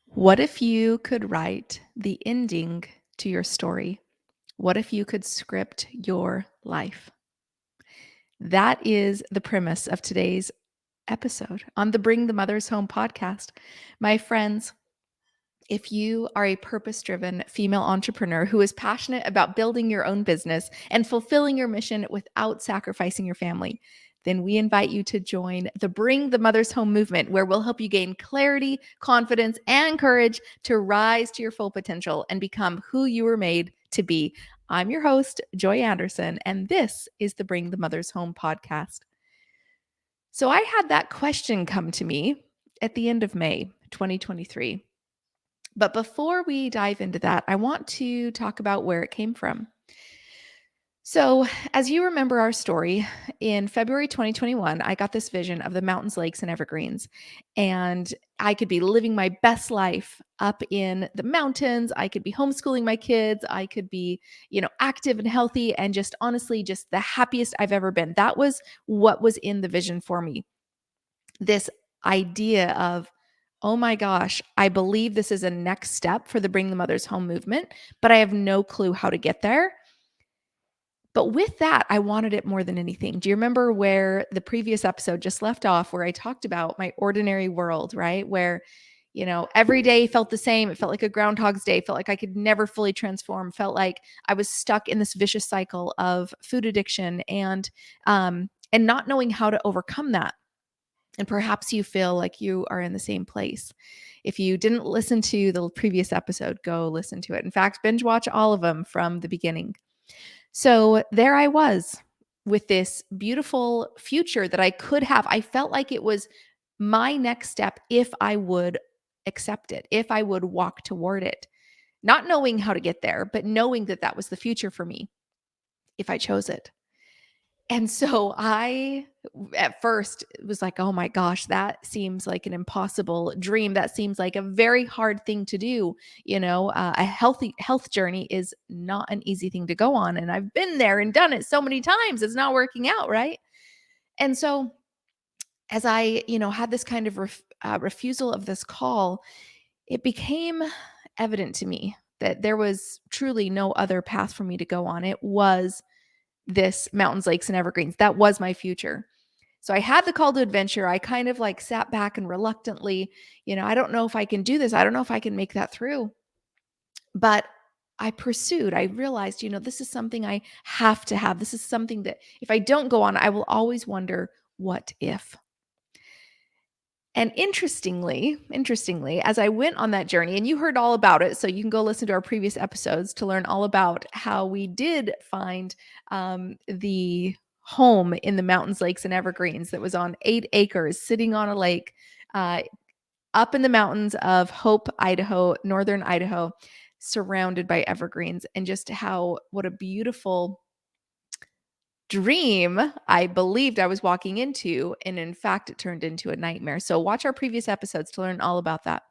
What if you could write the ending to your story? What if you could script your life? That is the premise of today's episode on the Bring the Mothers Home podcast. My friends, if you are a purpose driven female entrepreneur who is passionate about building your own business and fulfilling your mission without sacrificing your family, then we invite you to join the Bring the Mothers Home movement, where we'll help you gain clarity, confidence, and courage to rise to your full potential and become who you were made to be. I'm your host, Joy Anderson, and this is the Bring the Mothers Home podcast. So I had that question come to me at the end of May 2023. But before we dive into that, I want to talk about where it came from. So, as you remember our story, in February 2021, I got this vision of the mountains, lakes, and evergreens. And I could be living my best life up in the mountains. I could be homeschooling my kids. I could be, active and healthy and just honestly, just the happiest I've ever been. That was what was in the vision for me. This idea of, oh my gosh, I believe this is a next step for the Bring the Mothers Home movement, but I have no clue how to get there. But with that, I wanted it more than anything. Do you remember where the previous episode just left off, where I talked about my ordinary world, right? Where, every day felt the same. It felt like a Groundhog's Day, felt like I could never fully transform, felt like I was stuck in this vicious cycle of food addiction and not knowing how to overcome that. And perhaps you feel like you are in the same place. If you didn't listen to the previous episode, go listen to it. In fact, binge watch all of them from the beginning. So there I was with this beautiful future that I could have. I felt like it was my next step if I would accept it, if I would walk toward it, not knowing how to get there, but knowing that that was the future for me if I chose it. And so I, at first, was like, oh my gosh, that seems like an impossible dream. That seems like a very hard thing to do. A healthy health journey is not an easy thing to go on. And I've been there and done it so many times. It's not working out. Right. And so as I, had this kind of refusal of this call, it became evident to me that there was truly no other path for me to go on. It was this mountains, lakes, and evergreens. That was my future. So I had the call to adventure. I kind of like sat back and reluctantly, I don't know if I can do this. I don't know if I can make that through. But I pursued. I realized, this is something I have to have. This is something that if I don't go on, I will always wonder, what if? And interestingly, as I went on that journey, and you heard all about it, so you can go listen to our previous episodes to learn all about how we did find the home in the mountains, lakes, and evergreens that was on 8 acres, sitting on a lake, uh, up in the mountains of Hope, Idaho, northern Idaho, surrounded by evergreens, and just what a beautiful dream I believed I was walking into. And in fact, it turned into a nightmare. So watch our previous episodes to learn all about that.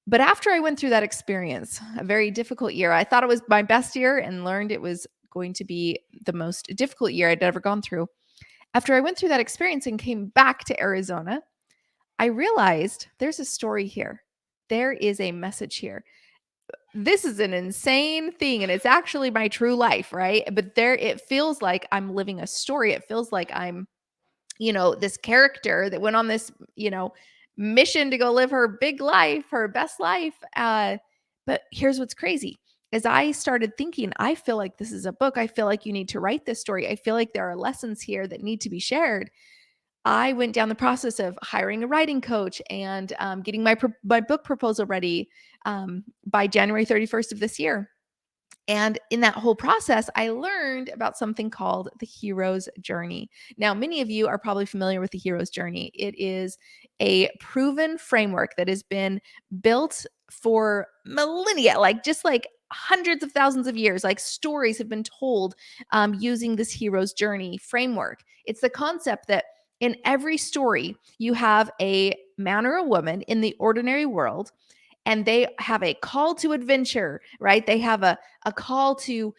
But after I went through that experience, a very difficult year, I thought it was my best year and learned it was going to be the most difficult year I'd ever gone through. After I went through that experience and came back to Arizona, I realized there's a story here. There is a message here. This is an insane thing, and it's actually my true life, right? But it feels like I'm living a story. It feels like I'm, this character that went on this, mission to go live her big life, her best life. But here's what's crazy. As I started thinking, I feel like this is a book. I feel like you need to write this story. I feel like there are lessons here that need to be shared. I went down the process of hiring a writing coach and getting my book proposal ready by January 31st of this year. And in that whole process, I learned about something called the hero's journey. Now, many of you are probably familiar with the hero's journey. It is a proven framework that has been built for millennia, like hundreds of thousands of years. Like stories have been told using this hero's journey framework. It's the concept that in every story, you have a man or a woman in the ordinary world, and they have a call to adventure, right? They have a call to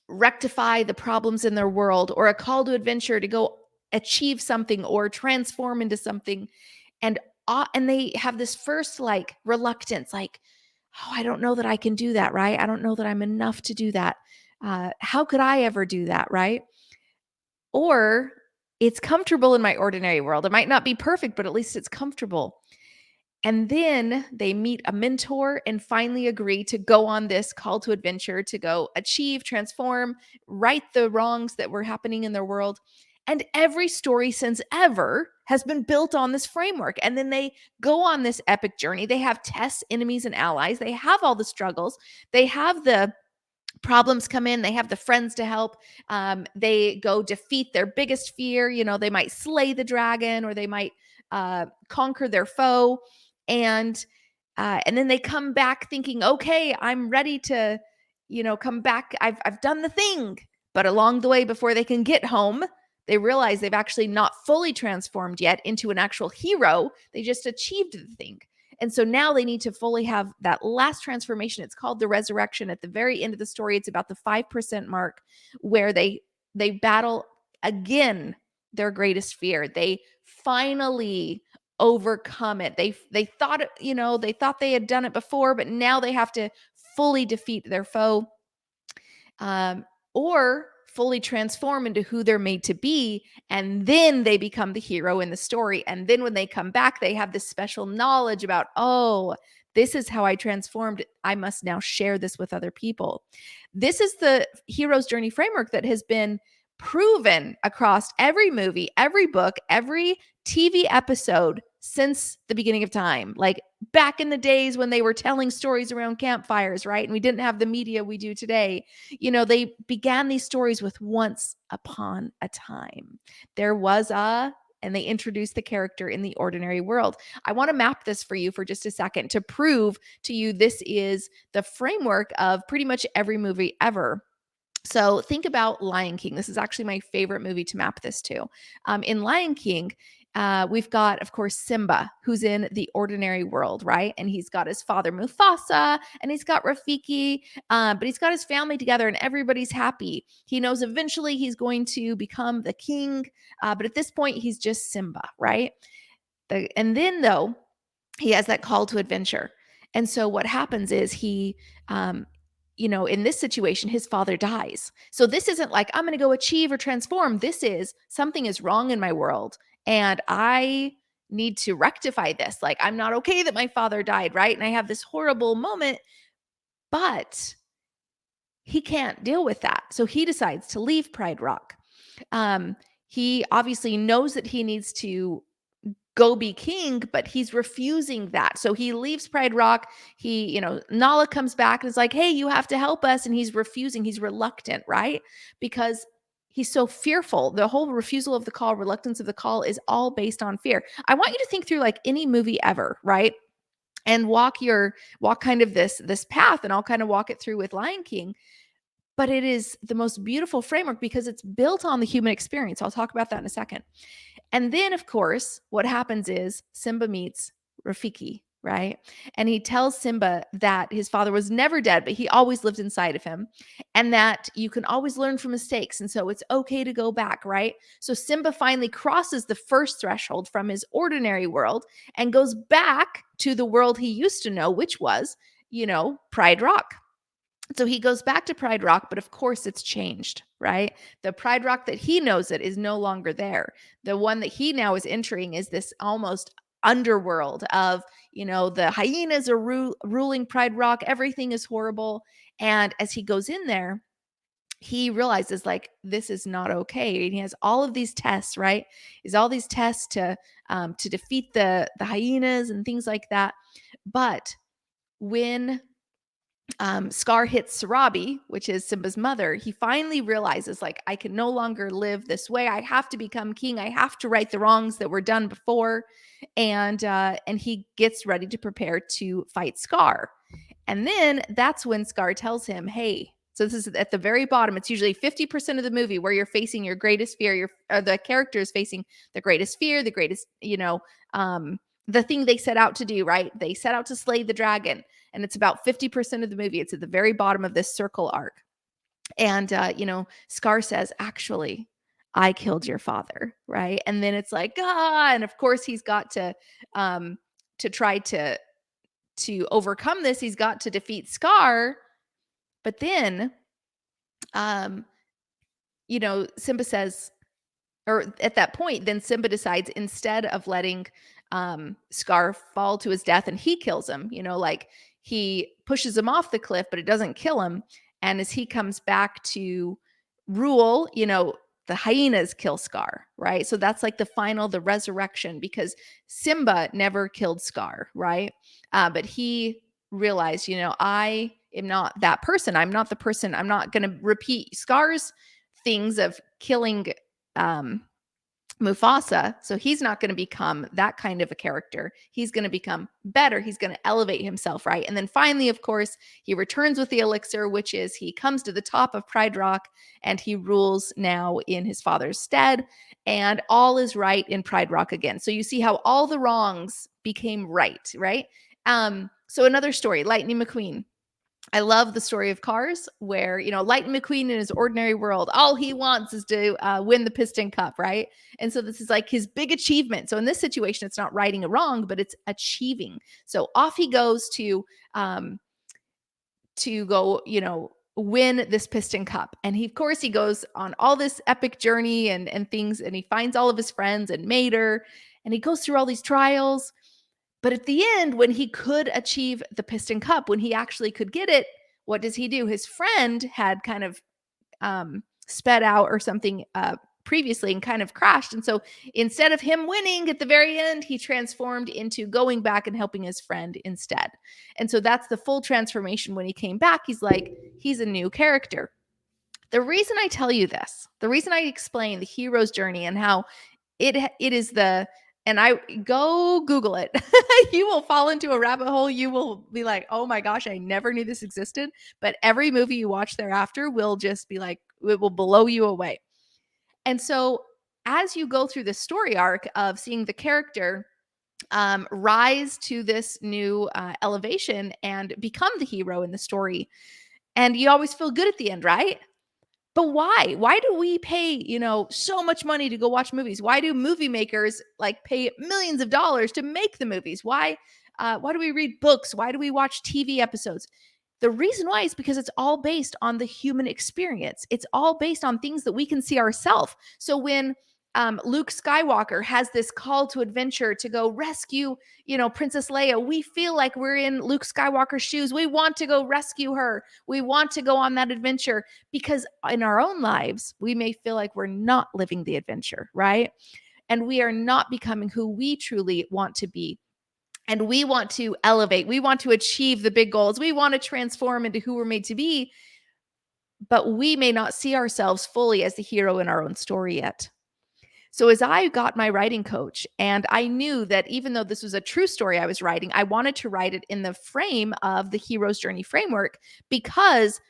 rectify the problems in their world, or a call to adventure to go achieve something or transform into something. And and they have this first like reluctance, like, oh, I don't know that I can do that, right? I don't know that I'm enough to do that. How could I ever do that, right? Or it's comfortable in my ordinary world. It might not be perfect, but at least it's comfortable. And then they meet a mentor and finally agree to go on this call to adventure to go achieve, transform, right the wrongs that were happening in their world. And every story since ever has been built on this framework. And then they go on this epic journey. They have tests, enemies, and allies. They have all the struggles. They have the problems come in, they have the friends to help. They go defeat their biggest fear. They might slay the dragon, or they might conquer their foe. And and then they come back thinking, okay, I'm ready to come back. I've done the thing. But along the way, before they can get home, they realize they've actually not fully transformed yet into an actual hero. They just achieved the thing. And so now they need to fully have that last transformation. It's called the resurrection. At the very end of the story, it's about the 5% mark, where they battle again their greatest fear. They finally overcome it. They thought they thought they had done it before, but now they have to fully defeat their foe, um, or fully transform into who they're made to be. And then they become the hero in the story. And then when they come back, they have this special knowledge about, oh, this is how I transformed. I must now share this with other people. This is the hero's journey framework that has been proven across every movie, every book, every TV episode since the beginning of time. Like back in the days when they were telling stories around campfires, right? And we didn't have the media we do today. They began these stories with once upon a time. There was and they introduced the character in the ordinary world. I want to map this for you for just a second to prove to you this is the framework of pretty much every movie ever. So think about Lion King. This is actually my favorite movie to map this to. In Lion King, we've got, of course, Simba, who's in the ordinary world, right? And he's got his father Mufasa, and he's got Rafiki, but he's got his family together, and everybody's happy. He knows eventually he's going to become the king, but at this point, he's just Simba, right? And then, though, he has that call to adventure. And so what happens is in this situation, his father dies. So this isn't like, I'm going to go achieve or transform. This is something is wrong in my world, and I need to rectify this. Like, I'm not okay that my father died, right? And I have this horrible moment, but he can't deal with that. So he decides to leave Pride Rock. He obviously knows that he needs to go be king, but he's refusing that. So he leaves Pride Rock. Nala comes back and is like, hey, you have to help us. And he's refusing. He's reluctant, right? Because he's so fearful. The whole refusal of the call, reluctance of the call is all based on fear. I want you to think through like any movie ever, right? And walk kind of this path, and I'll kind of walk it through with Lion King. But it is the most beautiful framework because it's built on the human experience. I'll talk about that in a second. And then, of course, what happens is Simba meets Rafiki, right? And he tells Simba that his father was never dead, but he always lived inside of him, and that you can always learn from mistakes. And so it's okay to go back, right? So Simba finally crosses the first threshold from his ordinary world and goes back to the world he used to know, which was, Pride Rock. So he goes back to Pride Rock, but of course it's changed, right? The Pride Rock that he knows it is no longer there. The one that he now is entering is this almost underworld of, the hyenas are ruling Pride Rock. Everything is horrible. And as he goes in there, he realizes like this is not okay. And he has all of these tests, right? Is all these tests to defeat the hyenas and things like that. But when Scar hits Sarabi, which is Simba's mother, he finally realizes, like, I can no longer live this way. I have to become king. I have to right the wrongs that were done before. And he gets ready to prepare to fight Scar. And then that's when Scar tells him, hey, so this is at the very bottom. It's usually 50% of the movie where you're facing your greatest fear. The character is facing the greatest fear, the greatest, the thing they set out to do, right? They set out to slay the dragon. And it's about 50% of the movie. It's at the very bottom of this circle arc. And, Scar says, actually, I killed your father, right? And then it's like, ah, and of course he's got to try to overcome this. He's got to defeat Scar, but then um Simba says, or at that point, then Simba decides instead of letting Scar fall to his death and he kills him, like he pushes him off the cliff, but it doesn't kill him. And as he comes back to rule, the hyenas kill Scar, right? So that's like the resurrection, because Simba never killed Scar, right? But he realized, I am not that person. I'm not the person. I'm not going to repeat Scar's things of killing um Mufasa. So he's not going to become that kind of a character. He's going to become better. He's going to elevate himself, right? And then finally, of course, he returns with the elixir, which is he comes to the top of Pride Rock and he rules now in his father's stead. And all is right in Pride Rock again. So you see how all the wrongs became right, right? So another story, Lightning McQueen. I love the story of Cars, where, Lightning McQueen in his ordinary world, all he wants is to win the Piston Cup, right? And so this is like his big achievement. So in this situation, it's not righting a wrong, but it's achieving. So off he goes to go, win this Piston Cup. And he, of course, he goes on all this epic journey and things, and he finds all of his friends and Mater, and he goes through all these trials. But at the end, when he could achieve the Piston Cup, when he actually could get it, what does he do? His friend had kind of sped out or something previously and kind of crashed. And so instead of him winning at the very end, he transformed into going back and helping his friend instead. And so that's the full transformation. When he came back, he's a new character. The reason I tell you this, the reason I explain the hero's journey and how it is and I go Google it. You will fall into a rabbit hole. You will be like, oh my gosh, I never knew this existed. But every movie you watch thereafter will just be like, it will blow you away. And so as you go through the story arc of seeing the character rise to this new elevation and become the hero in the story, and you always feel good at the end, right? But why? Why do we pay, so much money to go watch movies? Why do movie makers like pay millions of dollars to make the movies? Why do we read books? Why do we watch TV episodes? The reason why is because it's all based on the human experience. It's all based on things that we can see ourselves. So when Luke Skywalker has this call to adventure to go rescue, Princess Leia, we feel like we're in Luke Skywalker's shoes. We want to go rescue her. We want to go on that adventure, because in our own lives, we may feel like we're not living the adventure, right? And we are not becoming who we truly want to be. And we want to elevate. We want to achieve the big goals. We want to transform into who we're made to be. But we may not see ourselves fully as the hero in our own story yet. So as I got my writing coach, and I knew that even though this was a true story I was writing, I wanted to write it in the frame of the hero's journey framework, because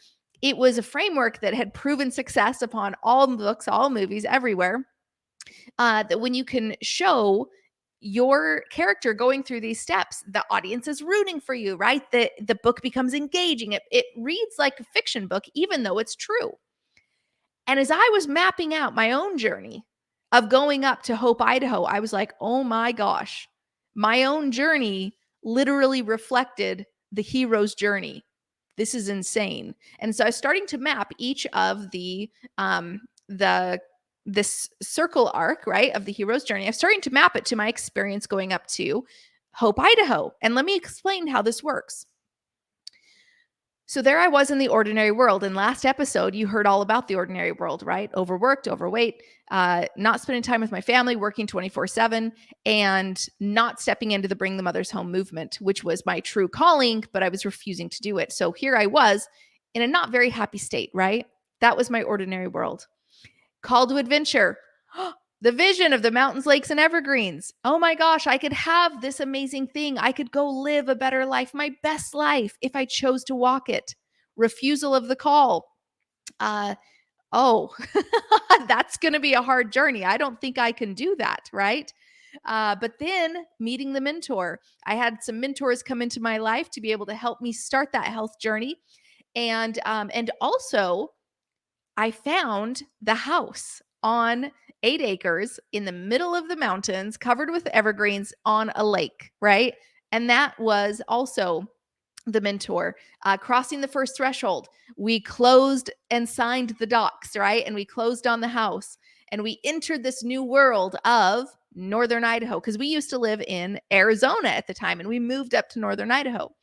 it was a framework that had proven success upon all books, all movies, everywhere. That when you can show your character going through these steps, the audience is rooting for you, right? The book becomes engaging. It reads like a fiction book, even though it's true. And as I was mapping out my own journey of going up to Hope, Idaho, I was like, oh my gosh, my own journey literally reflected the hero's journey. This is insane. And so I was starting to map each of this circle arc, right, of the hero's journey. I'm starting to map it to my experience going up to Hope, Idaho. And let me explain how this works. So there I was in the ordinary world. In last episode, you heard all about the ordinary world, right? Overworked, overweight, not spending time with my family, working 24/7, and not stepping into the Bring the Mothers Home movement, which was my true calling, but I was refusing to do it. So here I was in a not very happy state, right? That was my ordinary world. Call to adventure. The vision of the mountains, lakes, and evergreens. Oh my gosh, I could have this amazing thing. I could go live a better life, my best life, if I chose to walk it. Refusal of the call. Oh, that's going to be a hard journey. I don't think I can do that, right? But then meeting the mentor. I had some mentors come into my life to be able to help me start that health journey. And also, I found the house. on 8 acres in the middle of the mountains, covered with evergreens on a lake, right? And that was also the mentor. Crossing the first threshold, we closed and signed the docs, right? And we closed on the house and we entered this new world of Northern Idaho, because we used to live in Arizona at the time and we moved up to Northern Idaho.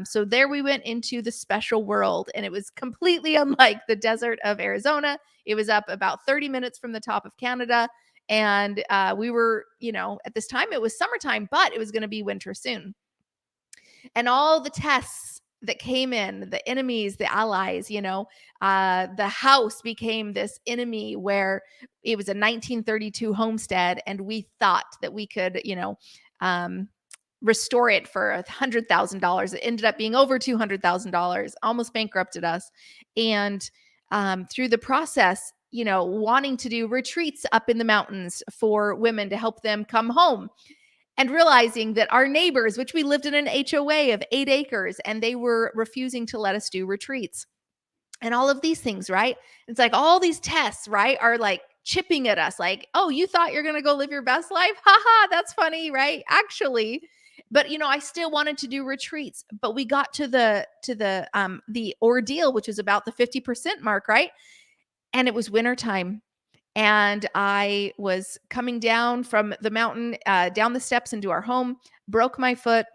So there we went into the special world, and it was completely unlike the desert of Arizona. It was up about 30 minutes from the top of Canada. And we were, at this time it was summertime, but it was going to be winter soon. And all the tests that came in, the enemies, the allies, the house became this enemy where it was a 1932 homestead, and we thought that we could, restore it for $100,000. It ended up being over $200,000, almost bankrupted us. And through the process, wanting to do retreats up in the mountains for women to help them come home, and realizing that our neighbors, which we lived in an HOA of 8 acres, and they were refusing to let us do retreats. And all of these things, right? It's like all these tests, right, are like chipping at us like, oh, you thought you're going to go live your best life? Haha, that's funny, right? Actually, but I still wanted to do retreats, but we got to the ordeal, which is about the 50% mark, right? And it was wintertime. And I was coming down from the mountain, down the steps into our home, broke my foot,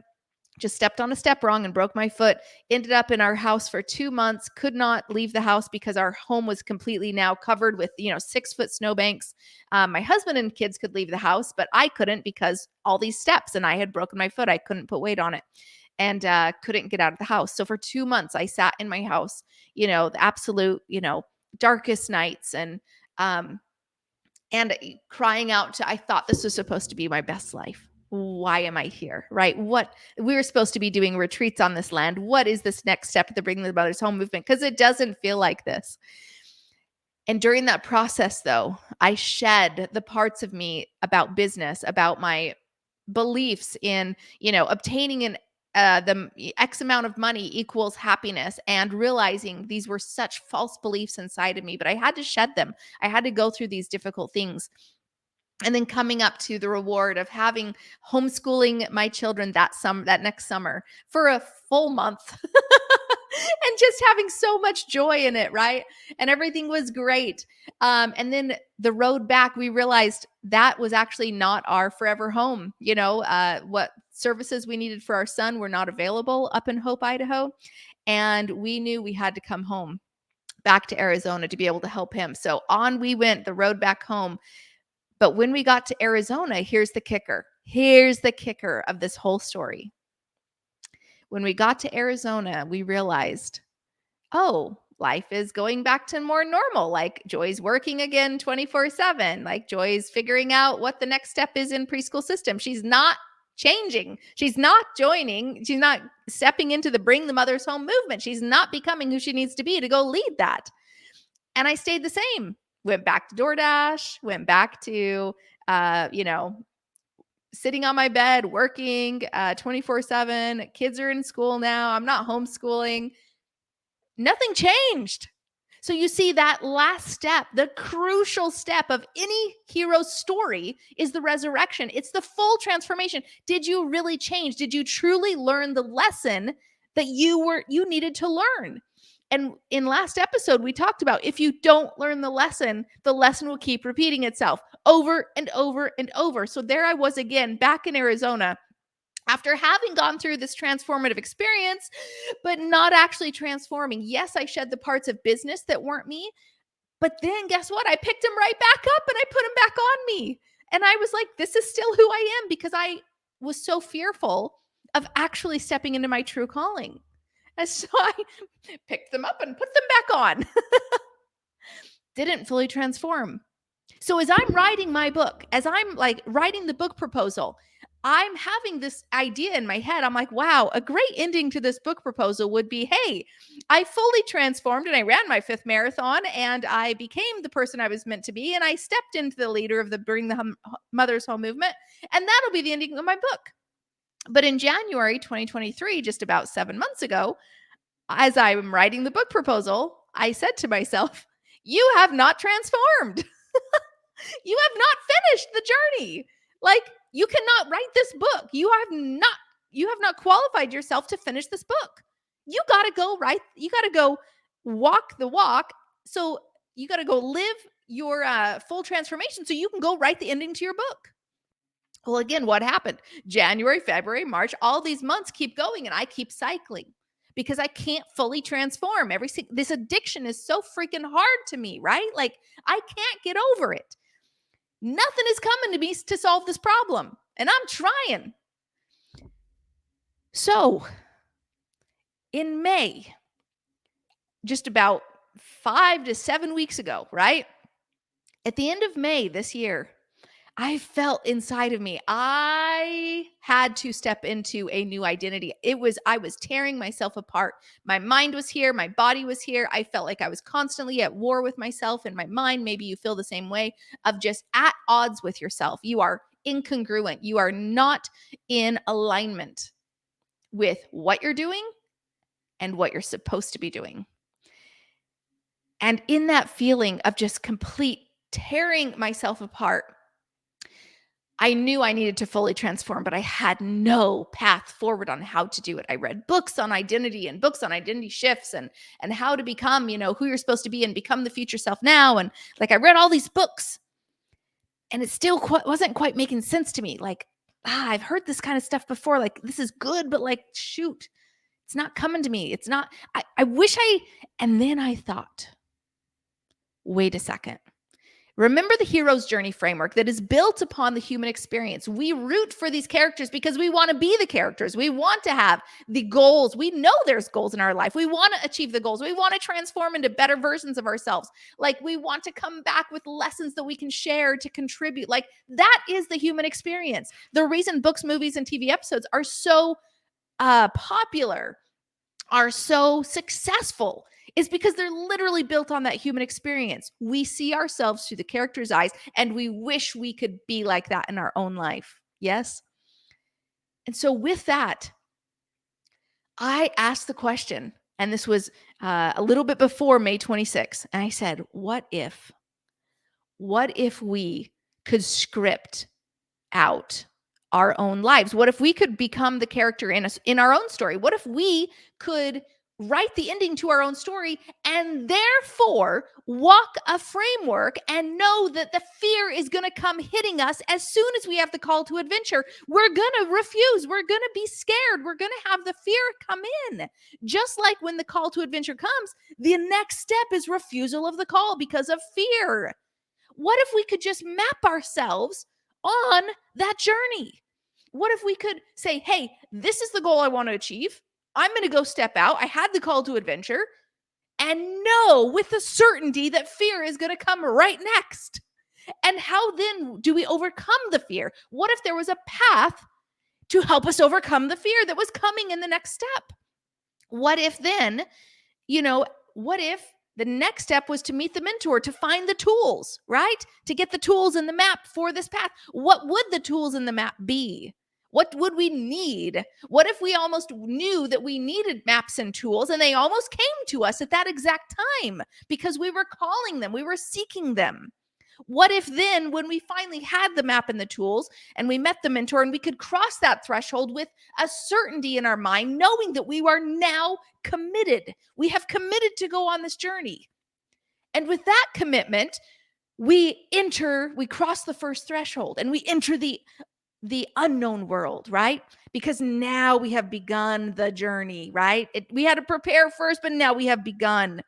just stepped on a step wrong and broke my foot, ended up in our house for 2 months, could not leave the house because our home was completely now covered with, 6-foot snowbanks. My husband and kids could leave the house, but I couldn't because all these steps, and I had broken my foot. I couldn't put weight on it, and couldn't get out of the house. So for 2 months, I sat in my house, the absolute, darkest nights, and crying out I thought this was supposed to be my best life. Why am I here? Right? What we were supposed to be doing retreats on this land. What is this next step of the Bring the Mothers Home movement? Because it doesn't feel like this. And during that process, though, I shed the parts of me about business, about my beliefs in, obtaining the X amount of money equals happiness, and realizing these were such false beliefs inside of me, but I had to shed them. I had to go through these difficult things. And then coming up to the reward of having homeschooling my children that next summer for a full month and just having so much joy in it, right? And everything was great. And then the road back, we realized that was actually not our forever home. What services we needed for our son were not available up in Hope, Idaho. And we knew we had to come home back to Arizona to be able to help him. So on we went, the road back home. But when we got to Arizona, here's the kicker. Here's the kicker of this whole story. When we got to Arizona, we realized, oh, life is going back to more normal. Like Joy's working again 24/7. Like Joy's figuring out what the next step is in preschool system. She's not changing. She's not joining. She's not stepping into the Bring the Mothers Home movement. She's not becoming who she needs to be to go lead that. And I stayed the same. Went back to DoorDash, went back to, sitting on my bed, working 24/7. Kids are in school now. I'm not homeschooling. Nothing changed. So you see, that last step, the crucial step of any hero's story, is the resurrection. It's the full transformation. Did you really change? Did you truly learn the lesson that you needed to learn? And in last episode, we talked about if you don't learn the lesson will keep repeating itself over and over and over. So there I was again, back in Arizona, after having gone through this transformative experience, but not actually transforming. Yes, I shed the parts of business that weren't me, but then guess what? I picked them right back up and I put them back on me. And I was like, this is still who I am, because I was so fearful of actually stepping into my true calling. And so I picked them up and put them back on. Didn't fully transform. So as I'm writing my book, as I'm like writing the book proposal, I'm having this idea in my head. I'm like, wow, a great ending to this book proposal would be, hey, I fully transformed and I ran my 5th marathon and I became the person I was meant to be. And I stepped into the leader of the Bring the Mothers Home movement. And that'll be the ending of my book. But in January 2023, just about 7 months ago, as I'm writing the book proposal, I said to myself, you have not transformed. You have not finished the journey. Like, you cannot write this book. You have not qualified yourself to finish this book. You got to go you got to go walk the walk. So you got to go live your full transformation so you can go write the ending to your book. Well, again, what happened? January, February, March, all these months keep going and I keep cycling because I can't fully transform. This addiction is so freaking hard to me, right? Like, I can't get over it. Nothing is coming to me to solve this problem, and I'm trying. So, in May, just about 5 to 7 weeks ago, right? At the end of May this year, I felt inside of me, I had to step into a new identity. I was tearing myself apart. My mind was here. My body was here. I felt like I was constantly at war with myself and my mind. Maybe you feel the same way, of just at odds with yourself. You are incongruent. You are not in alignment with what you're doing and what you're supposed to be doing. And in that feeling of just complete tearing myself apart, I knew I needed to fully transform, but I had no path forward on how to do it. I read books on identity and books on identity shifts and how to become, who you're supposed to be and become the future self now. And like, I read all these books and it still wasn't quite making sense to me. Like, I've heard this kind of stuff before. Like, this is good, but like, shoot, it's not coming to me. It's not, I wish and then I thought, wait a second. Remember the hero's journey framework that is built upon the human experience. We root for these characters because we want to be the characters. We want to have the goals. We know there's goals in our life. We want to achieve the goals. We want to transform into better versions of ourselves. Like, we want to come back with lessons that we can share to contribute. Like, that is the human experience. The reason books, movies, and TV episodes are so popular, are so successful, is because they're literally built on that human experience. We see ourselves through the character's eyes and we wish we could be like that in our own life. Yes? And so with that, I asked the question, and this was a little bit before May 26th. And I said, what if we could script out our own lives? What if we could become the character in our own story? What if we could write the ending to our own story and therefore walk a framework and know that the fear is going to come hitting us as soon as we have the call to adventure? We're going to refuse. We're going to be scared. We're going to have the fear come in. Just like when the call to adventure comes, the next step is refusal of the call because of fear. What if we could just map ourselves on that journey? What if we could say, hey, this is the goal I want to achieve. I'm going to go step out. I had the call to adventure and know with the certainty that fear is going to come right next. And how then do we overcome the fear? What if there was a path to help us overcome the fear that was coming in the next step? What if then, what if the next step was to meet the mentor, to find the tools, right? To get the tools in the map for this path. What would the tools in the map be? What would we need? What if we almost knew that we needed maps and tools and they almost came to us at that exact time because we were calling them, we were seeking them? What if then, when we finally had the map and the tools and we met the mentor and we could cross that threshold with a certainty in our mind, knowing that we are now committed, we have committed to go on this journey. And with that commitment, we cross the first threshold and we enter the unknown world, right? Because now we have begun the journey, right? We had to prepare first, but now we have begun.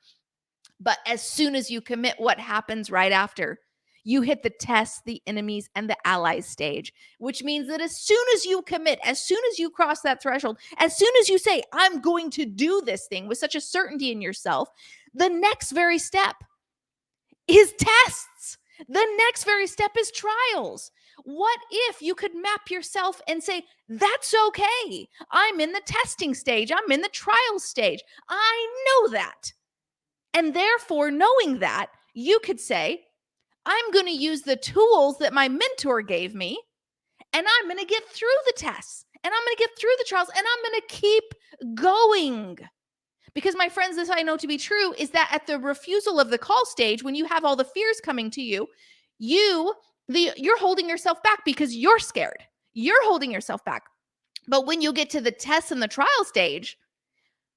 But as soon as you commit, what happens right after? You hit the tests, the enemies, and the allies stage, which means that as soon as you commit, as soon as you cross that threshold, as soon as you say, I'm going to do this thing with such a certainty in yourself, the next very step is tests. The next very step is trials. What if you could map yourself and say, that's okay. I'm in the testing stage. I'm in the trial stage. I know that. And therefore, knowing that, you could say, I'm going to use the tools that my mentor gave me, and I'm going to get through the tests, and I'm going to get through the trials, and I'm going to keep going. Because, my friends, this I know to be true, is that at the refusal of the call stage, when you have all the fears coming to you, You're holding yourself back because you're scared. You're holding yourself back. But when you get to the test and the trial stage,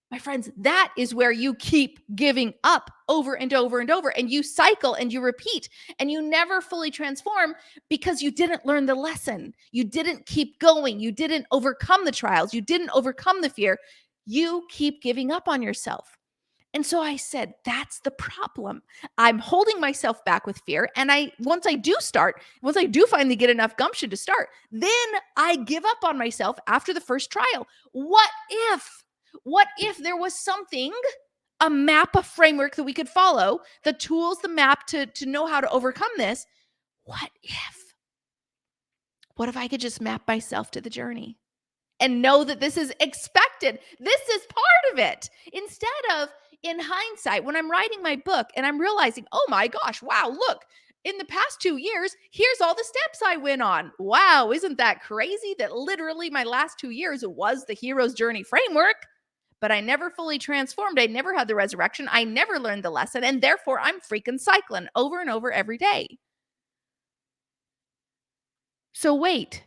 my friends, that is where you keep giving up over and over and over, and you cycle and you repeat, and you never fully transform because you didn't learn the lesson. You didn't keep going. You didn't overcome the trials. You didn't overcome the fear. You keep giving up on yourself. And so I said, that's the problem. I'm holding myself back with fear. And once I do finally get enough gumption to start, then I give up on myself after the first trial. What if there was something, a map, a framework that we could follow, the tools, the map to know how to overcome this? What if I could just map myself to the journey and know that this is expected? This is part of it. Instead of, in hindsight, when I'm writing my book and I'm realizing, oh my gosh, wow, look, in the past 2 years, here's all the steps I went on. Wow, isn't that crazy that literally my last 2 years was the hero's journey framework? But I never fully transformed. I never had the resurrection. I never learned the lesson. And therefore, I'm freaking cycling over and over every day. So wait.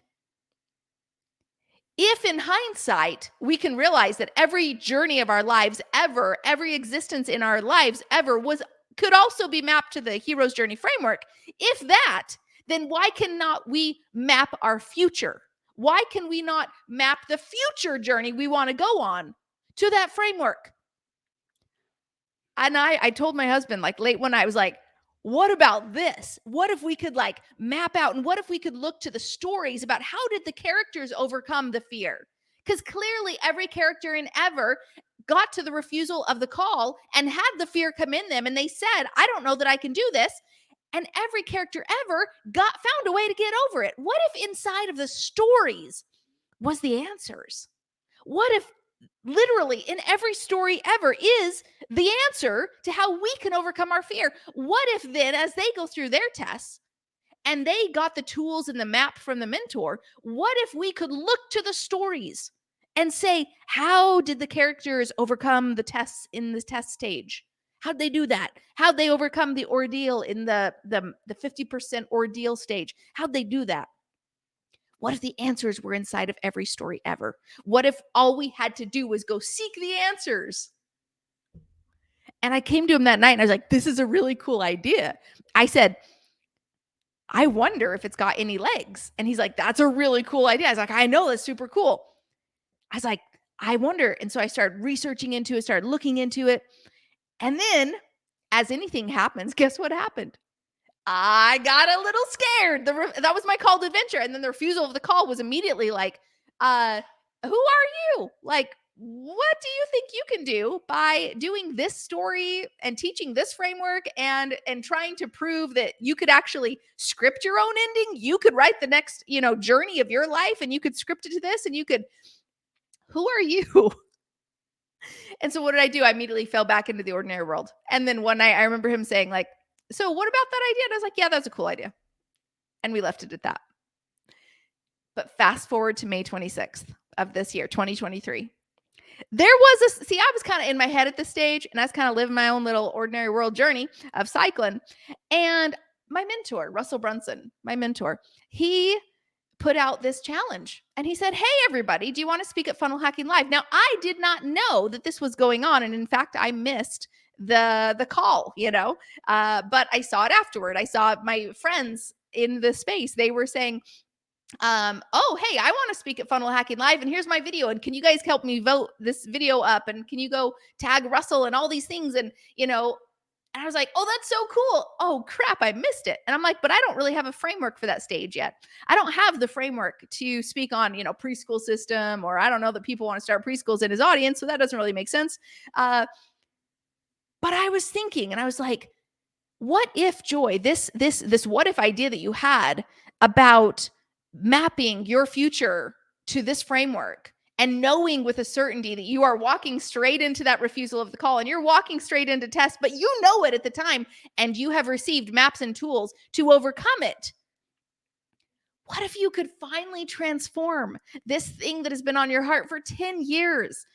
If in hindsight, we can realize that every journey of our lives ever, every existence in our lives ever could also be mapped to the hero's journey framework. If that, then why cannot we map our future? Why can we not map the future journey we want to go on to that framework? And I told my husband, like, late one night, I was like, what about this? What if we could like map out, and what if we could look to the stories about how did the characters overcome the fear? Because clearly every character in Ever got to the refusal of the call and had the fear come in them, and they said, I don't know that I can do this. And every character ever found a way to get over it. What if inside of the stories was the answers? What if literally in every story ever is the answer to how we can overcome our fear? What if then, as they go through their tests and they got the tools and the map from the mentor, what if we could look to the stories and say, how did the characters overcome the tests in the test stage? How'd they do that? How'd they overcome the ordeal in the 50% ordeal stage? How'd they do that? What if the answers were inside of every story ever? What if all we had to do was go seek the answers? And I came to him that night and I was like, this is a really cool idea. I said, I wonder if it's got any legs. And he's like, that's a really cool idea. I was like, I know, that's super cool. I was like, I wonder. And so I started researching into it, started looking into it. And then, as anything happens, guess what happened? I got a little scared. That was my call to adventure. And then the refusal of the call was immediately like, who are you? Like, what do you think you can do by doing this story and teaching this framework and trying to prove that you could actually script your own ending? You could write the next, journey of your life, and you could script it to this, and who are you? And so what did I do? I immediately fell back into the ordinary world. And then one night I remember him saying, like, so what about that idea? And I was like, yeah, that's a cool idea. And we left it at that. But fast forward to May 26th of this year, 2023. I was kind of in my head at this stage, and I was kind of living my own little ordinary world journey of cycling. And my mentor, Russell Brunson, my mentor, he put out this challenge, and he said, hey, everybody, do you want to speak at Funnel Hacking Live? Now, I did not know that this was going on. And in fact, I missed the call, but I saw it afterward. I saw my friends in the space. They were saying, oh, hey, I want to speak at Funnel Hacking Live, and here's my video, and can you guys help me vote this video up, and can you go tag Russell and all these things? And I was like, oh, that's so cool. Oh crap, I missed it. And I'm like, but I don't really have a framework for that stage yet. I don't have the framework to speak on preschool system, or I don't know that people want to start preschools in his audience, so that doesn't really make sense. But I was thinking, and I was like, what if, Joy, this what if idea that you had about mapping your future to this framework and knowing with a certainty that you are walking straight into that refusal of the call, and you're walking straight into test, but you know it at the time, and you have received maps and tools to overcome it. What if you could finally transform this thing that has been on your heart for 10 years,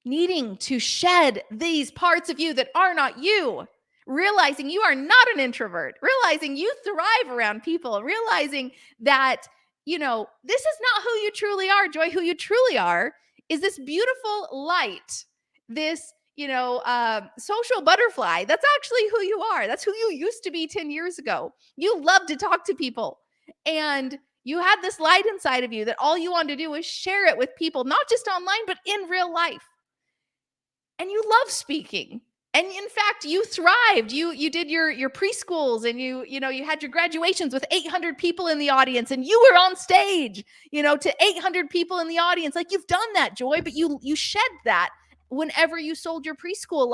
needing to shed these parts of you that are not you, realizing you are not an introvert, realizing you thrive around people, realizing that, this is not who you truly are, Joy. Who you truly are is this beautiful light, this, social butterfly. That's actually who you are. That's who you used to be 10 years ago. You love to talk to people. And you had this light inside of you that all you wanted to do was share it with people, not just online, but in real life. And you love speaking. And in fact, you thrived. You did your preschools, and you had your graduations with 800 people in the audience, and you were on stage, to 800 people in the audience. Like, you've done that, Joy, but you shed that whenever you sold your preschool.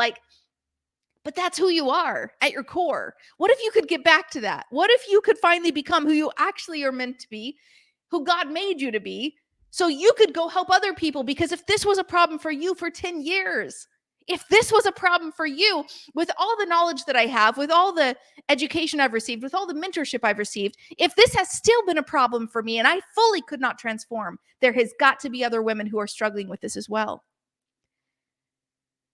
But that's who you are at your core. What if you could get back to that? What if you could finally become who you actually are meant to be, who God made you to be, so you could go help other people? Because if this was a problem for you for 10 years, if this was a problem for you, with all the knowledge that I have, with all the education I've received, with all the mentorship I've received, if this has still been a problem for me and I fully could not transform, there has got to be other women who are struggling with this as well.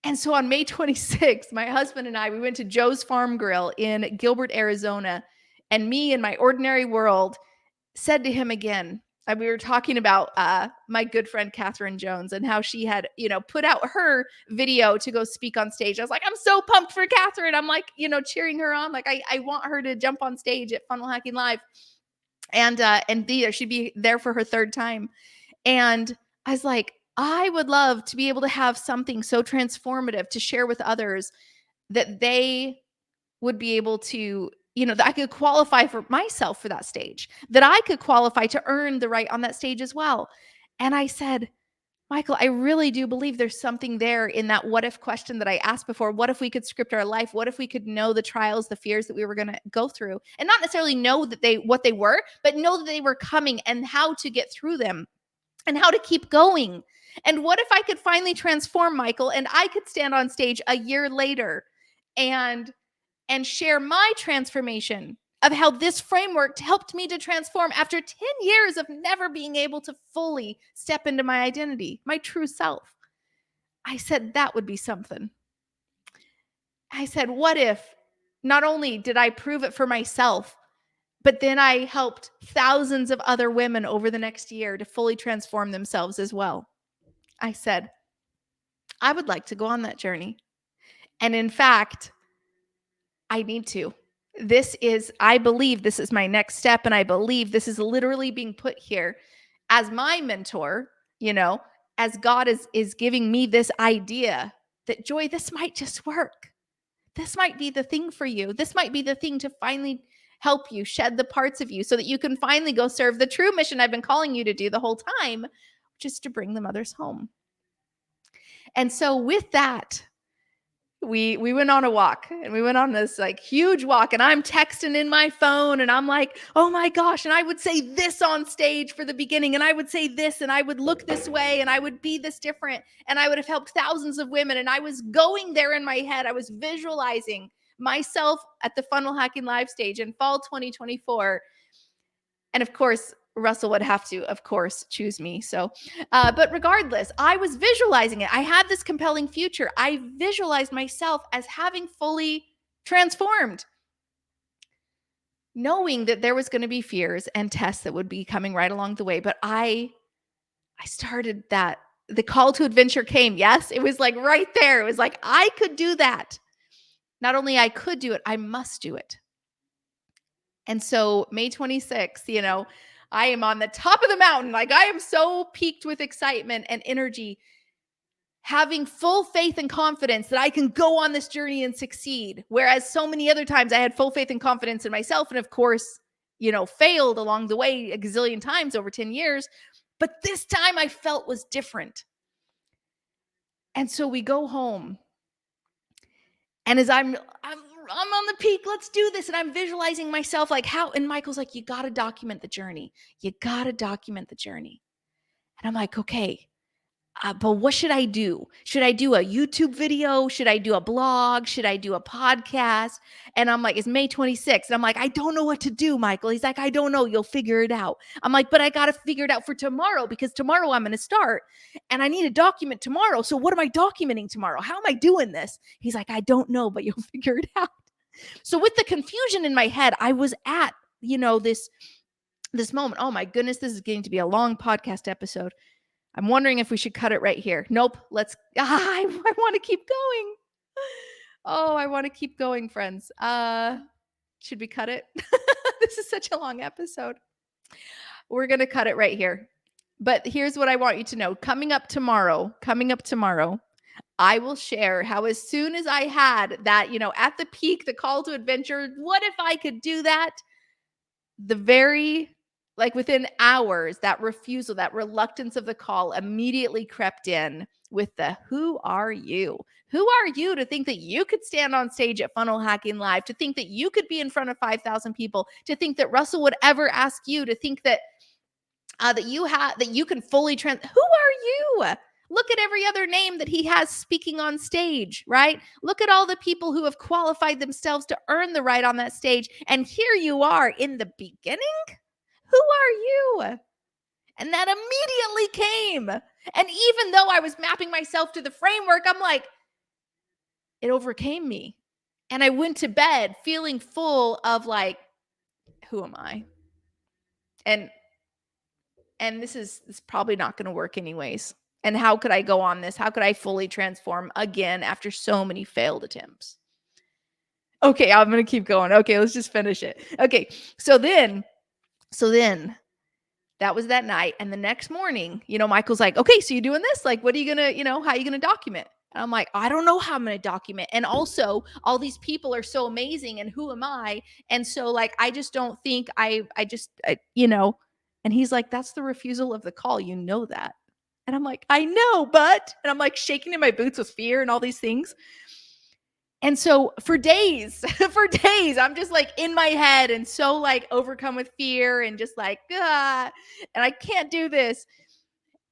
And so on May 26th, my husband and I, we went to Joe's Farm Grill in Gilbert, Arizona. And me, in my ordinary world, said to him again, we were talking about my good friend Catherine Jones and how she had, put out her video to go speak on stage. I was like, I'm so pumped for Catherine. I'm like, cheering her on. Like, I want her to jump on stage at Funnel Hacking Live and be there. She'd be there for her third time. And I was like, I would love to be able to have something so transformative to share with others that they would be able to, that I could qualify for myself for that stage, that I could qualify to earn the right on that stage as well. And I said, Michael, I really do believe there's something there in that what if question that I asked before. What if we could script our life? What if we could know the trials, the fears that we were going to go through, and not necessarily know that what they were, but know that they were coming and how to get through them and how to keep going. And what if I could finally transform, Michael, and I could stand on stage a year later and share my transformation of how this framework helped me to transform after 10 years of never being able to fully step into my identity, my true self. I said, that would be something. I said, what if not only did I prove it for myself, but then I helped thousands of other women over the next year to fully transform themselves as well. I said, I would like to go on that journey. And in fact, I need to. I believe this is my next step. And I believe this is literally being put here as my mentor, as God is giving me this idea that, Joy, this might just work. This might be the thing for you. This might be the thing to finally help you shed the parts of you so that you can finally go serve the true mission I've been calling you to do the whole time, which is to bring the mothers home. And so with that, we went on a walk, and we went on this huge walk, and I'm texting in my phone, and I'm like, oh my gosh. And I would say this on stage for the beginning, and I would say this, and I would look this way, and I would be this different, and I would have helped thousands of women. And I was going there in my head. I was visualizing myself at the Funnel Hacking Live stage in fall 2024. And of course, Russell would have to, of course, choose me. So, but regardless, I was visualizing it. I had this compelling future. I visualized myself as having fully transformed, knowing that there was going to be fears and tests that would be coming right along the way. But I started that. The call to adventure came. Yes, it was right there. It was I could do that. Not only I could do it, I must do it. And so May 26th, I am on the top of the mountain. I am so peaked with excitement and energy, having full faith and confidence that I can go on this journey and succeed. Whereas so many other times I had full faith and confidence in myself, and of course, failed along the way a gazillion times over 10 years. But this time I felt was different. And so we go home. And as I'm on the peak, let's do this. And I'm visualizing myself and Michael's like, you got to document the journey. You got to document the journey. And I'm like, okay, but what should I do? Should I do a YouTube video? Should I do a blog? Should I do a podcast? And I'm like, it's May 26th. And I'm like, I don't know what to do, Michael. He's like, I don't know. You'll figure it out. I'm like, but I got to figure it out for tomorrow, because tomorrow I'm going to start and I need to document tomorrow. So what am I documenting tomorrow? How am I doing this? He's like, I don't know, but you'll figure it out. So with the confusion in my head, I was at, this moment. Oh my goodness, this is getting to be a long podcast episode. I'm wondering if we should cut it right here. Nope. I want to keep going. Oh, I want to keep going, friends. Should we cut it? This is such a long episode. We're going to cut it right here. But here's what I want you to know. Coming up tomorrow, I will share how as soon as I had that, at the peak, the call to adventure, what if I could do that? Within hours, that refusal, that reluctance of the call immediately crept in with the who are you? Who are you to think that you could stand on stage at Funnel Hacking Live, to think that you could be in front of 5,000 people, to think that Russell would ever ask you, to think that you can fully who are you? Look at every other name that he has speaking on stage, right? Look at all the people who have qualified themselves to earn the right on that stage. And here you are in the beginning. Who are you? And that immediately came. And even though I was mapping myself to the framework, I'm like, it overcame me. And I went to bed feeling full of like, who am I? And this is probably not going to work anyways. And how could I go on this? How could I fully transform again after so many failed attempts? Okay, I'm going to keep going. Okay, let's just finish it. Okay, so then that was that night. And the next morning, Michael's like, okay, so you're doing this? Like, what are you going to, how are you going to document? And I'm like, I don't know how I'm going to document. And also, all these people are so amazing. And who am I? And so, like, I just don't think and he's like, that's the refusal of the call. You know that. And I'm like, I know, but, and I'm like shaking in my boots with fear and all these things. And so for days, I'm just like in my head and so like overcome with fear and just like, and I can't do this.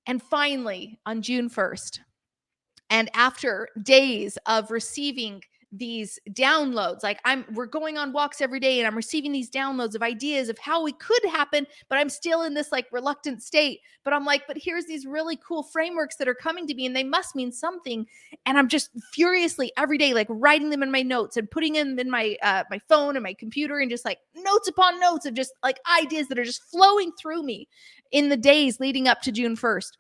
And finally, on June 1st, and after days of receiving these downloads, like we're going on walks every day and I'm receiving these downloads of ideas of how it could happen, but I'm still in this like reluctant state. But I'm like, but here's these really cool frameworks that are coming to me and they must mean something. And I'm just furiously every day, like writing them in my notes and putting them in my my phone and my computer and just like notes upon notes of just like ideas that are just flowing through me in the days leading up to June 1st.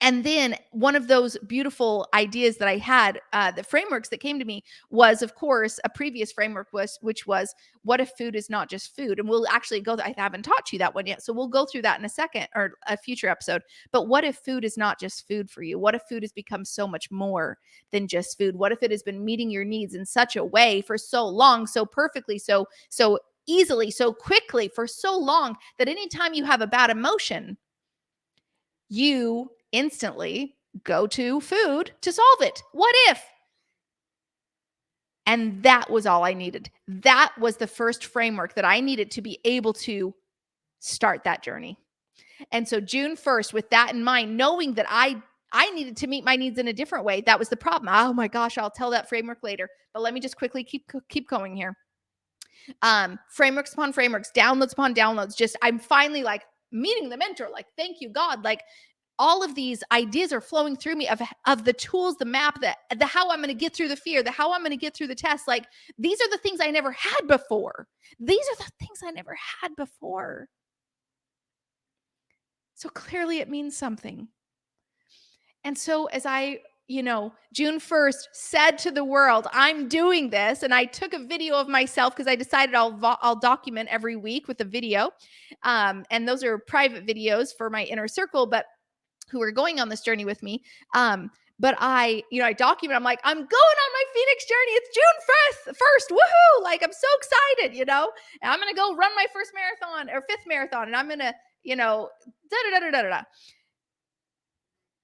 And then one of those beautiful ideas that I had, the frameworks that came to me was, of course, a previous framework which was, what if food is not just food? And we'll actually I haven't taught you that one yet. So we'll go through that in a second or a future episode. But what if food is not just food for you? What if food has become so much more than just food? What if it has been meeting your needs in such a way for so long, so perfectly, so easily, so quickly, for so long that anytime you have a bad emotion, you instantly go to food to solve it. What if? And that was all I needed. That was the first framework that I needed to be able to start that journey. And so June 1st, with that in mind, knowing that I needed to meet my needs in a different way, that was the problem. Oh my gosh, I'll tell that framework later. But let me just quickly keep going here. Frameworks upon frameworks, downloads upon downloads. Just I'm finally like meeting the mentor. Like, thank you, God. Like, all of these ideas are flowing through me of the tools, the map, the how I'm going to get through the fear, the how I'm going to get through the test. Like, these are the things I never had before. These are the things I never had before. So clearly it means something. And so as I, June 1st said to the world, I'm doing this. And I took a video of myself because I decided I'll document every week with a video. And those are private videos for my inner circle, but who are going on this journey with me. But I document, I'm like, I'm going on my Phoenix journey. It's June 1st. Woohoo. Like, I'm so excited, and I'm going to go run my first marathon or fifth marathon. And I'm going to,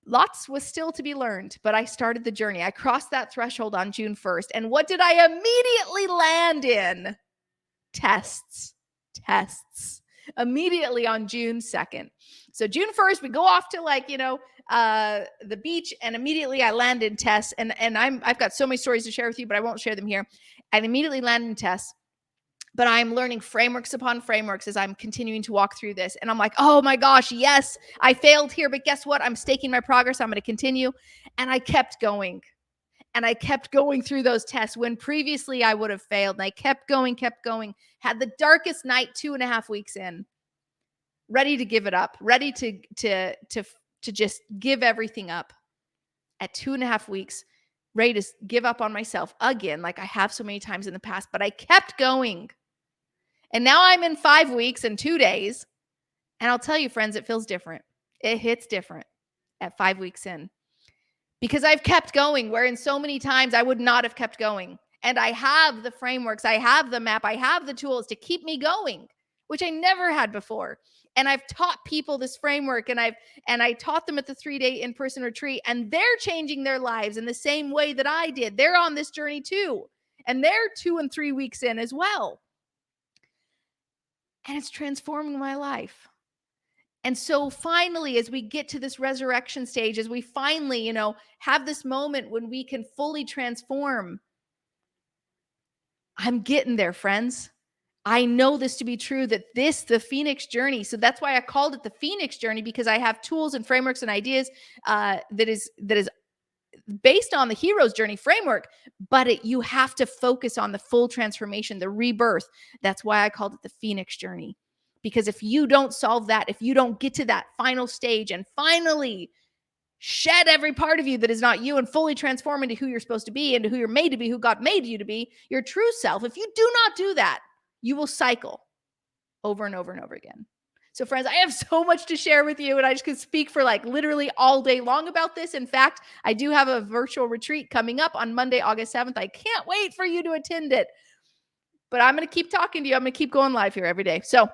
Lots was still to be learned, but I started the journey. I crossed that threshold on June 1st. And what did I immediately land in? Tests. Immediately on June 2nd. So June 1st, we go off to the beach, and immediately I land in tests. And I've got so many stories to share with you, but I won't share them here. I immediately land in tests. But I'm learning frameworks upon frameworks as I'm continuing to walk through this. And I'm like, oh my gosh, yes, I failed here. But guess what? I'm staking my progress. I'm going to continue. And I kept going. And I kept going through those tests when previously I would have failed. And I kept going, had the darkest night 2.5 weeks in, ready to give it up, ready to just give everything up at 2.5 weeks, ready to give up on myself again, like I have so many times in the past, but I kept going. And now I'm in 5 weeks and 2 days. And I'll tell you, friends, it feels different. It hits different at 5 weeks in because I've kept going, wherein so many times I would not have kept going. And I have the frameworks, I have the map, I have the tools to keep me going, which I never had before. And I've taught people this framework, and I taught them at the 3-day in-person retreat, and they're changing their lives in the same way that I did. They're on this journey too. And they're 2 and 3 weeks in as well. And it's transforming my life. And so finally, as we get to this resurrection stage, as we finally, have this moment when we can fully transform, I'm getting there, friends. I know this to be true, that the Phoenix journey. So that's why I called it the Phoenix journey, because I have tools and frameworks and ideas that is based on the hero's journey framework, but you have to focus on the full transformation, the rebirth. That's why I called it the Phoenix journey. Because if you don't solve that, if you don't get to that final stage and finally shed every part of you that is not you and fully transform into who you're supposed to be, into who you're made to be, who God made you to be, your true self, if you do not do that, you will cycle over and over and over again. So friends, I have so much to share with you, and I just could speak for like literally all day long about this. In fact, I do have a virtual retreat coming up on Monday, August 7th. I can't wait for you to attend it. But I'm going to keep talking to you. I'm going to keep going live here every day. So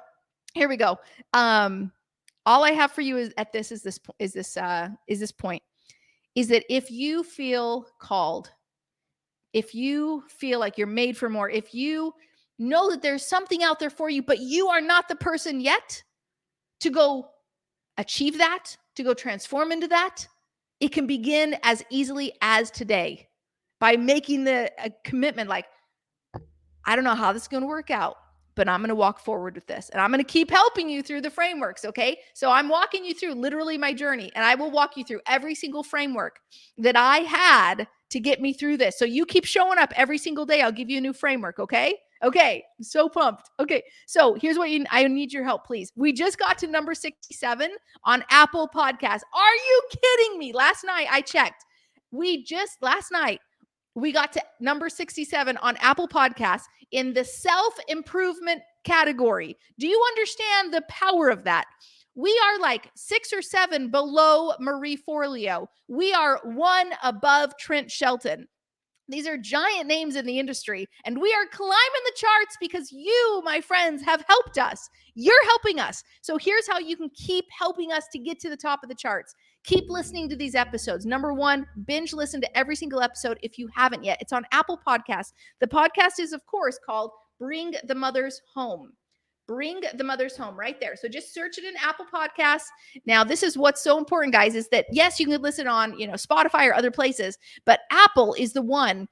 here we go. All I have for you is this point is that if you feel called, if you feel like you're made for more, if you know that there's something out there for you, but you are not the person yet to go achieve that, to go transform into that, it can begin as easily as today by making the commitment, like, I don't know how this is going to work out, but I'm going to walk forward with this, and I'm going to keep helping you through the frameworks. Okay. So I'm walking you through literally my journey, and I will walk you through every single framework that I had to get me through this. So you keep showing up every single day. I'll give you a new framework. Okay. Okay. I'm so pumped. Okay. So here's what I need your help, please. We just got to number 67 on Apple Podcasts. Are you kidding me? Last night I checked. Last night, we got to number 67 on Apple Podcasts in the self-improvement category. Do you understand the power of that? We are like 6 or 7 below Marie Forleo. We are 1 above Trent Shelton. These are giant names in the industry, and we are climbing the charts because you, my friends, have helped us. You're helping us. So here's how you can keep helping us to get to the top of the charts. Keep listening to these episodes. Number 1, binge listen to every single episode if you haven't yet. It's on Apple Podcasts. The podcast is, of course, called Bring the Mothers Home. Bring the Mothers Home right there. So just search it in Apple Podcasts. Now, this is what's so important, guys, is that yes, you can listen on, Spotify or other places, but Apple is the one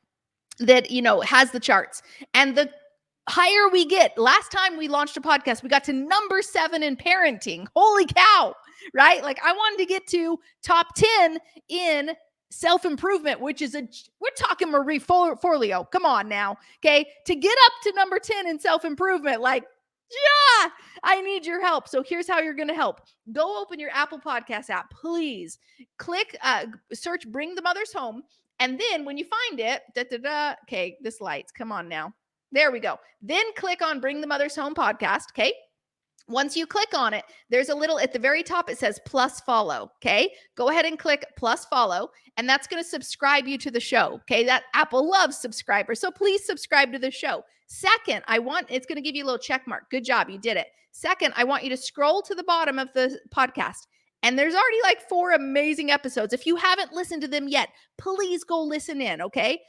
that, has the charts. And the higher we get, last time we launched a podcast, we got to number 7 in parenting. Holy cow, right? Like I wanted to get to top 10 in self-improvement, which is we're talking Marie Forleo. Come on now. Okay. To get up to number 10 in self-improvement, like, yeah, I need your help. So here's how you're going to help. Go open your Apple Podcast app, please. Click, search Bring the Mothers Home. And then when you find it, okay, this lights, come on now. There we go. Then click on Bring the Mothers Home podcast. Okay. Once you click on it, there's a little at the very top, it says plus follow. Okay. Go ahead and click plus follow, and that's going to subscribe you to the show. Okay. That Apple loves subscribers. So please subscribe to the show. Second, it's going to give you a little check mark. Good job. You did it. Second, I want you to scroll to the bottom of the podcast. And there's already like 4 amazing episodes. If you haven't listened to them yet, please go listen in, okay?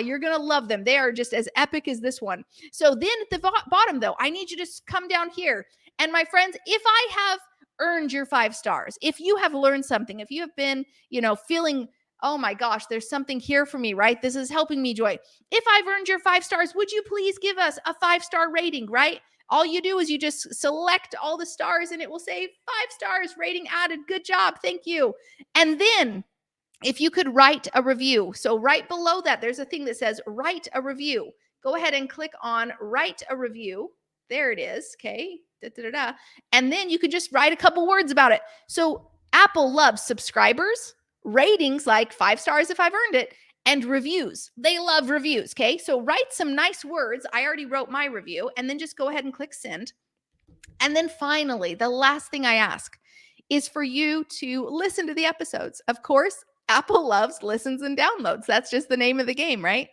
You're going to love them. They are just as epic as this one. So then at the bottom, though, I need you to come down here. And my friends, if I have earned your 5 stars, if you have learned something, if you have been, feeling, oh my gosh, there's something here for me, right? This is helping me, Joy. If I've earned your 5 stars, would you please give us a 5-star rating, right? All you do is you just select all the stars and it will say 5 stars, rating added. Good job. Thank you. And then if you could write a review. So right below that, there's a thing that says write a review. Go ahead and click on write a review. There it is. Okay. Da, da, da, da. And then you could just write a couple words about it. So Apple loves subscribers, ratings like 5 stars if I've earned it, and reviews. They love reviews. Okay. So write some nice words. I already wrote my review, and then just go ahead and click send. And then finally, the last thing I ask is for you to listen to the episodes. Of course, Apple loves listens and downloads. That's just the name of the game, right?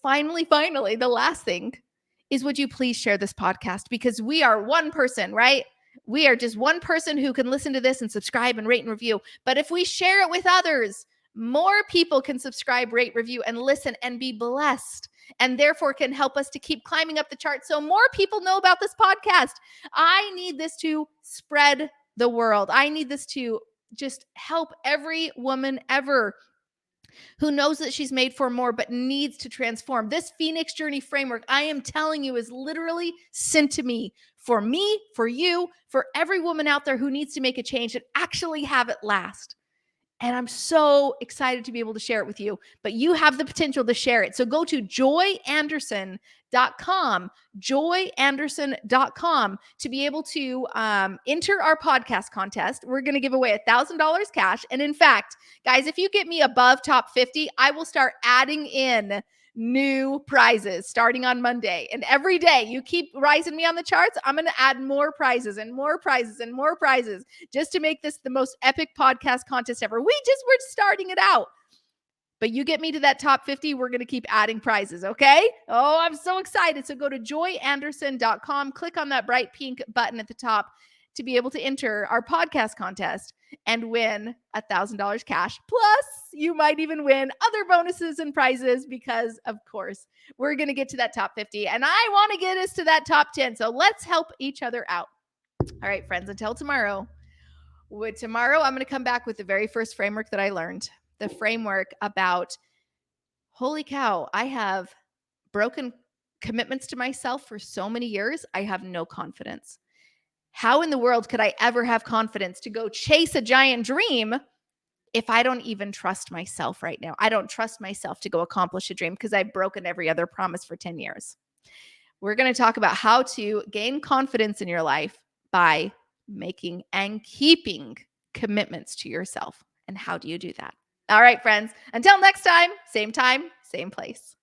Finally, the last thing is, would you please share this podcast? Because we are one person, right? We are just one person who can listen to this and subscribe and rate and review. But if we share it with others, more people can subscribe, rate, review, and listen and be blessed, and therefore can help us to keep climbing up the charts so more people know about this podcast. I need this to spread the world. I need this to just help every woman ever who knows that she's made for more but needs to transform. This Phoenix Journey framework, I am telling you, is literally sent to me, for you, for every woman out there who needs to make a change and actually have it last. And I'm so excited to be able to share it with you, but you have the potential to share it. So go to joyanderson.com to be able to enter our podcast contest. We're going to give away $1,000 cash. And in fact, guys, if you get me above top 50, I will start adding in new prizes starting on Monday. And every day you keep rising me on the charts, I'm going to add more prizes and more prizes and more prizes just to make this the most epic podcast contest ever. We're starting it out. But you get me to that top 50, we're going to keep adding prizes, okay? Oh, I'm so excited. So go to joyanderson.com, click on that bright pink button at the top to be able to enter our podcast contest and win $1,000 cash. Plus, you might even win other bonuses and prizes because, of course, we're going to get to that top 50. And I want to get us to that top 10. So let's help each other out. All right, friends, until tomorrow. Tomorrow, I'm going to come back with the very first framework that I learned. The framework about, holy cow, I have broken commitments to myself for so many years. I have no confidence. How in the world could I ever have confidence to go chase a giant dream if I don't even trust myself right now? I don't trust myself to go accomplish a dream because I've broken every other promise for 10 years. We're going to talk about how to gain confidence in your life by making and keeping commitments to yourself. And how do you do that? All right, friends, until next time, same place.